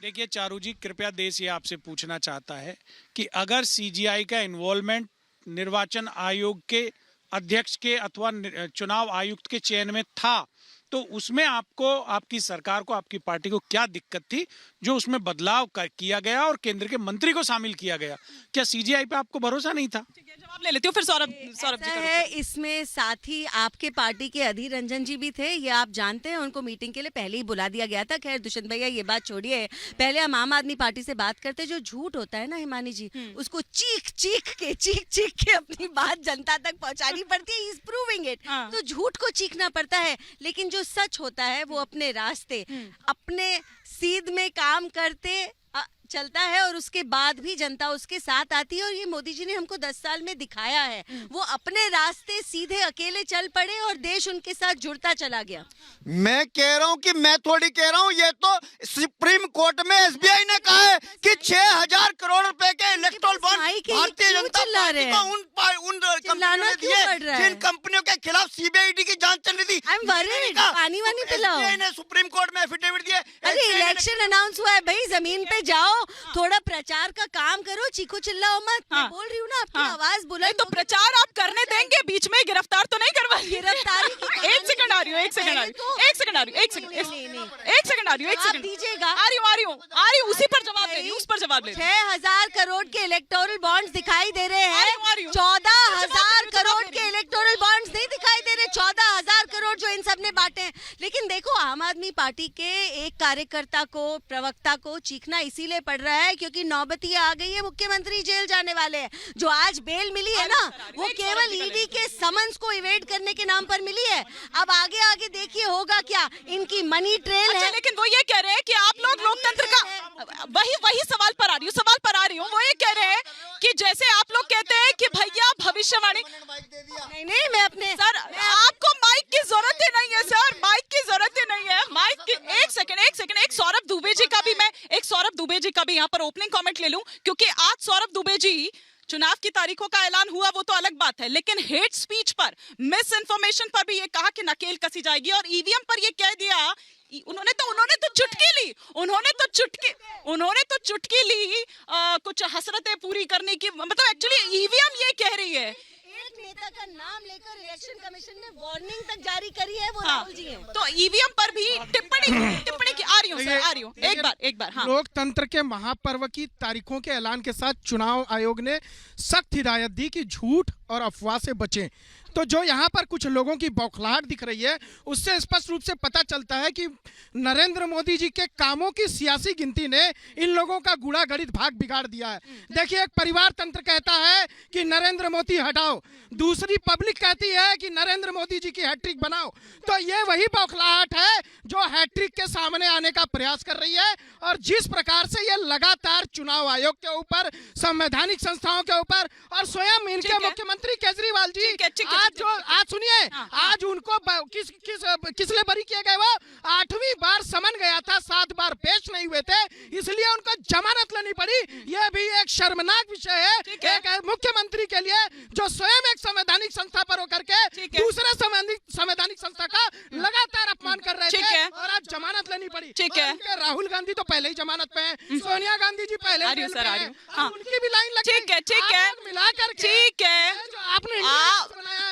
देखिए चारू जी, कृपया देश ये आपसे पूछना चाहता है कि अगर सीजीआई का इन्वॉल्वमेंट निर्वाचन आयोग के अध्यक्ष के अथवा चुनाव आयुक्त के चयन में था, तो उसमें आपको, आपकी सरकार को, आपकी पार्टी को क्या दिक्कत थी जो उसमें बदलाव किया गया और केंद्र के मंत्री को शामिल किया गया? क्या सीजीआई पे आपको भरोसा नहीं था? जवाब ले लेती हूँ, फिर सौरभ जी है। इसमें साथ ही आपके पार्टी के अधीर रंजन जी भी थे, ये आप जानते हैं। उनको मीटिंग के लिए पहले ही बुला दिया गया था। खैर दुष्यंत भैया ये बात छोड़िए, पहले हम आम आदमी पार्टी से बात करते। जो झूठ होता है ना हिमानी जी, उसको चीख चीख के अपनी बात जनता तक पहुंचानी पड़ती है। Is proving it. तो झूठ को चीखना पड़ता है, लेकिन जो सच होता है वो अपने रास्ते, अपने सीध में काम करते चलता है, और उसके बाद भी जनता उसके साथ आती है। और ये मोदी जी ने हमको 10 साल में दिखाया है। वो अपने रास्ते सीधे अकेले चल पड़े और देश उनके साथ जुड़ता चला गया। मैं कह रहा हूँ कि मैं थोड़ी कह रहा हूँ, ये तो सुप्रीम कोर्ट में एसबीआई ने कहा है कि 6000 करोड़ रुपए के electoral bond Bharatiya Janata party को उन कंपनियों ने दिए जिन कंपनियों के खिलाफ सीबीआईडी की जांच चल रही थी। पानी वानी पिलाओ। एसबीआई ने सुप्रीम कोर्ट में एफिडेविट दिए। अरे इलेक्शन अनाउंस हुआ है भाई, जमीन पे जाओ, थोड़ा प्रचार का काम करो, चीखो चिल्लाओ मत। मैं बोल रही हूँ ना, आपकी आवाज बुलंद। तो प्रचार आप करने देंगे, बीच में गिरफ्तार तो नहीं करवाएंगे? गिरफ्तारी की एक सेकंड आ रही हूँ, एक सेकंड आ रही हूँ, दीजिएगा। आ रही हूँ, उसी पर जवाब दे रही हूँ, उस पर जवाब दे रही हूँ। 6000 करोड़ के इलेक्टोरल बॉन्ड्स दिखाई दे रहे हैं, 14,000 करोड़ के इलेक्टोरल बॉन्ड्स नहीं दिखाई दे रहे, 14,000 करोड़ जो इन सब ने बांटे हैं। लेकिन देखो, आम आदमी पार्टी के एक कार्यकर्ता को, प्रवक्ता को चीखना इसीलिए पड़ रहा है क्योंकि नौबती आ गई है, मुख्यमंत्री जेल जाने वाले हैं। जो आज बेल मिली है ना, वो केवल ईडी के समन्स को इवेड करने के नाम पर मिली है। अब आगे आगे देखिए होगा क्या, इनकी मनी ट्रेल है। लेकिन वो ये कह रहे हैं कि आप लोग लोकतंत्र का, वही सवाल पर आ रही हूँ, वो ये कह रहे हैं कि जैसे आप लोग कहते हैं कि भैया भविष्यवाणी, नहीं मैं अपने सर आपको माइक की जरूरत ही नहीं है, सर माइक की जरूरत ही नहीं है, माइक की। एक सेकंड, एक सौरभ दुबे जी का भी यहाँ पर ओपनिंग कमेंट ले लूं, क्योंकि आज सौरभ दुबे जी, चुनाव की तारीखों का ऐलान हुआ वो तो अलग बात है, लेकिन हेट स्पीच पर, मिस इन्फॉर्मेशन पर भी ये कहा कि नकेल कसी जाएगी, और ईवीएम पर ये कह दिया, उन्होंने तो चुटकी ली कुछ हसरतें पूरी करने की, मतलब एक्चुअली ईवीएम ये कह रही है। एक नेता का नाम लेकर इलेक्शन कमीशन ने वार्निंग तक जारी करी है, वो राहुल जी हैं। तो ईवीएम पर भी टिप्पणी की आ रही हूँ एक बार। हाँ। लोकतंत्र के महापर्व की तारीखों के ऐलान के साथ चुनाव आयोग ने सख्त हिदायत दी कि झूठ और अफवाह से बचें। तो जो यहाँ पर कुछ लोगों की बौखलाहट दिख रही है, उससे स्पष्ट रूप से पता चलता है कि नरेंद्र मोदी जी के कामों की सियासी गिनती ने इन लोगों का गुड़ा गणित भाग बिगाड़ दिया है। देखिए, एक परिवार तंत्र कहता है कि नरेंद्र मोदी हटाओ, दूसरी पब्लिक कहती है कि नरेंद्र मोदी जी की हैट्रिक बनाओ। तो ये वही बौखलाहट है जो हैट्रिक के सामने आने का प्रयास कर रही है। और जिस प्रकार से ये लगातार चुनाव आयोग के ऊपर, संवैधानिक संस्थाओं के ऊपर, और स्वयं इनके मुख्यमंत्री केजरीवाल जी, आज सुनिए, आज उनको किस लिए बरी किए गए? वो 8वीं बार समन गया था, 7 बार पेश नहीं हुए थे, इसलिए उनको जमानत लेनी पड़ी। यह भी एक शर्मनाक विषय है एक मुख्यमंत्री के लिए, जो स्वयं एक संवैधानिक संस्था पर होकर के दूसरे संवैधानिक संस्था का लगातार अपमान कर रहे थे, और आज जमानत लेनी पड़ी। राहुल गांधी तो पहले ही जमानत पे है, सोनिया गांधी जी पहले, उनकी भी लाइन लग गई। ठीक है, मिलाकर जो आपने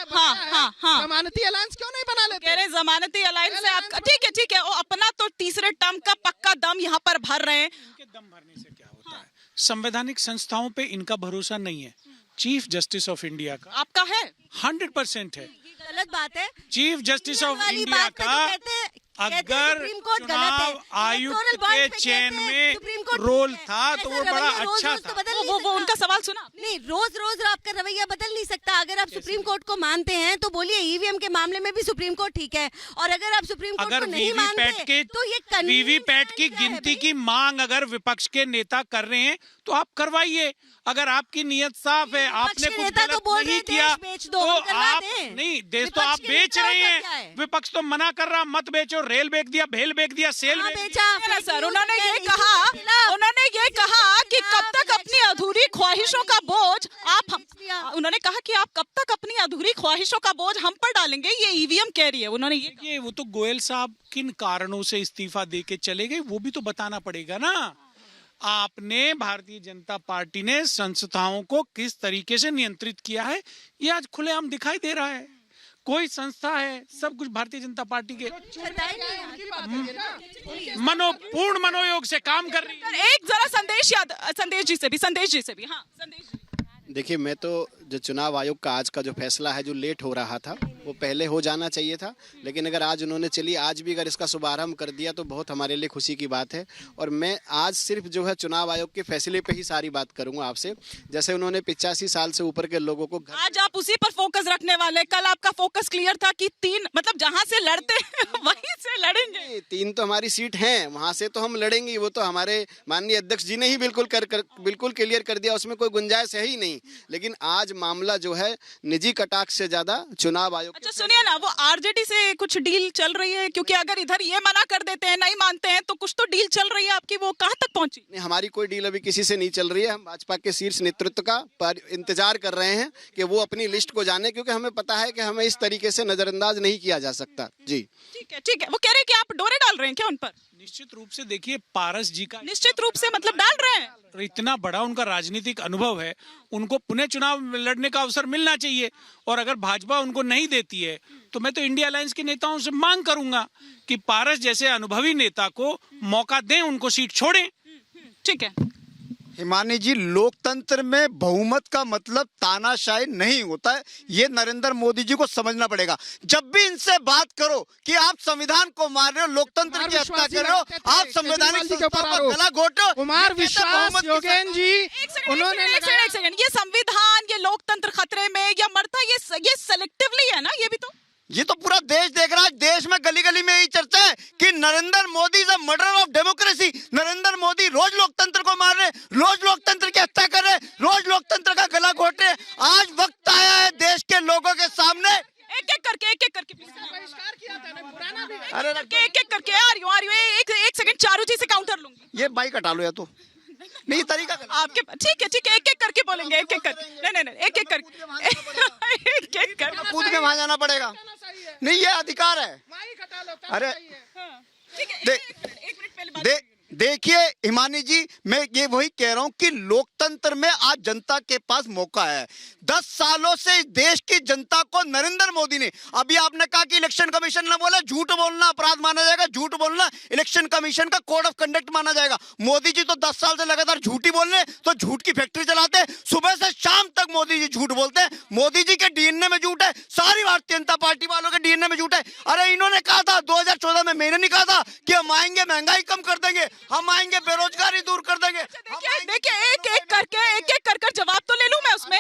जमानती अलायंस क्यों नहीं बना लेते? कह रहे जमानती अलायंस से आपका ठीक है, वो अपना तो तीसरे टर्म का पक्का दम यहाँ पर भर रहे हैं। उनके दम भरने से क्या होता है? संवैधानिक संस्थाओं पे इनका भरोसा नहीं है। चीफ जस्टिस ऑफ इंडिया का आपका है, 100% है। गलत बात है। चीफ जस्टिस ऑफ इंडिया का अगर चुनाव आयुक्त के चयन में रोल था तो वो बड़ा अच्छा था। वो उनका सवाल सुना नहीं, रोज आपका रवैया बदल नहीं सकता। अगर आप सुप्रीम कोर्ट को मानते हैं तो बोलिए ईवीएम के मामले में भी सुप्रीम कोर्ट ठीक है, और अगर आप सुप्रीम कोर्ट को नहीं मानते तो ये वीवीपैट की गिनती की मांग अगर विपक्ष के नेता कर रहे हैं तो आप करवाइए। अगर आपकी नीयत साफ है, आपने कुछ गलत नहीं किया तो आप नहीं, देश तो आप बेच रहे हैं। विपक्ष तो मना कर रहा, मत बेचो, रेल बेच दिया, भेल बेच दिया, सेल बेचा। सर उन्होंने ये कहा कि कब तक अपनी अधूरी ख्वाहिशों का बोझ आप उन्होंने कहा कि आप कब तक अपनी अधूरी ख्वाहिशों का बोझ हम पर डालेंगे, ये ईवीएम कह रही है। उन्होंने ये देखिए, वो तो गोयल साहब किन कारणों से इस्तीफा दे के चले गए वो भी तो बताना पड़ेगा ना। आपने, भारतीय जनता पार्टी ने संस्थाओं को किस तरीके से नियंत्रित किया है ये आज खुलेआम दिखाई दे रहा है। कोई संस्था है, सब कुछ भारतीय जनता पार्टी के पूर्ण मनोयोग से काम कर रही है। एक जरा संदेश जी से भी हाँ संदेश जी। देखिए, मैं तो जो चुनाव आयोग का आज का जो फैसला है, जो लेट हो रहा था वो पहले हो जाना चाहिए था, लेकिन अगर आज उन्होंने आज भी अगर इसका शुभारंभ कर दिया तो बहुत हमारे लिए खुशी की बात है। और मैं आज सिर्फ जो है चुनाव आयोग के फैसले पे ही सारी बात करूंगा आपसे। जैसे उन्होंने 85 साल से ऊपर के लोगों को आज आप उसी पर फोकस रखने वाले, कल आपका फोकस क्लियर था कि 3 मतलब जहां से लड़ते वहीं से लड़ेंगे। 3 तो हमारी सीट हैं, वहां से तो हम लड़ेंगे। वो तो हमारे माननीय अध्यक्ष जी ने ही बिल्कुल क्लियर कर दिया, उसमें कोई गुंजाइश है ही नहीं। लेकिन आज मामला जो है निजी कटाक्ष से ज्यादा चुनाव आयोग। अच्छा सुनिए ना, वो आरजेडी से कुछ डील चल रही है? क्योंकि अगर इधर ये मना कर देते हैं, नहीं मानते हैं, तो कुछ तो डील चल रही है आपकी, वो कहां तक पहुंची? नहीं, हमारी कोई डील अभी किसी से नहीं चल रही है। हम भाजपा के शीर्ष नेतृत्व का पर इंतजार कर रहे हैं कि वो अपनी लिस्ट को जाने, क्योंकि हमें पता है कि हमें इस तरीके से नजरअंदाज नहीं किया जा सकता। जी ठीक है। वो कह रहे हैं कि आप डोरे डाल रहे हैं क्या उन पर? निश्चित रूप से देखिए, पारस जी का निश्चित रूप से मतलब डाल रहे हैं। इतना बड़ा उनका राजनीतिक अनुभव है, उनको पुनः चुनाव लड़ने का अवसर मिलना चाहिए। और अगर भाजपा उनको नहीं देती है तो मैं तो इंडिया अलायंस के नेताओं से मांग करूंगा कि पारस जैसे अनुभवी नेता को मौका दें, उनको सीट छोड़ें। ठीक है हिमानी जी, लोकतंत्र में बहुमत का मतलब तानाशाही नहीं होता है, ये नरेंद्र मोदी जी को समझना पड़ेगा। जब भी इनसे बात करो कि आप संविधान को मार रहे हो, लोकतंत्र की हत्या कर रहे हो, आप संवैधानिक संस्थाओं को गला घोटो, कुमार विश्वास, योगेन जी, उन्होंने एक सेकंड, ये संविधान, ये लोकतंत्र खतरे में या मरता, ये सेलेक्टिवली है ना? ये तो पूरा देश देख रहा है। देश में गली गली में यही चर्चा है कि Narendra Modi is a murder of democracy. Narendra Modi रोज लोकतंत्र को मार रहे, रोज लोकतंत्र की हत्या कर रहे, रोज लोकतंत्र का गला घोट रहे। आज वक्त आया है देश के लोगों के सामने एक एक करके अरे एक करके आ रही हूँ। एक सेकंड, चारू जी से काउंटर लूंगी। ये बाइक हटा लो या तो नहीं, तरीका आपके ठीक है, एक एक करके बोलेंगे, एक एक करके। नहीं, एक एक करके कूद के वहां जाना पड़ेगा। नहीं, ये अधिकार है। अरे एक मिनट पहले देखिए हिमानी जी, मैं ये वही कह रहा हूं कि लोकतंत्र में आज जनता के पास मौका है। 10 सालों से इस देश की जनता को नरेंद्र मोदी ने, अभी आपने कहा कि इलेक्शन कमीशन ने बोला झूठ बोलना अपराध माना जाएगा, झूठ बोलना इलेक्शन कमीशन का कोड ऑफ कंडक्ट माना जाएगा। मोदी जी तो 10 साल से लगातार झूठी बोल रहे, तो झूठ की फैक्ट्री चलाते हैं। सुबह से शाम तक मोदी जी झूठ बोलते हैं। मोदी जी के डीएनए में झूठ है, सारी भारतीय जनता पार्टी वालों के डीएनए में झूठ है। अरे इन्होंने कहा था 2014 में, मैंने नहीं कहा था कि हम आएंगे महंगाई कम कर देंगे, हम आएंगे बेरोजगारी दूर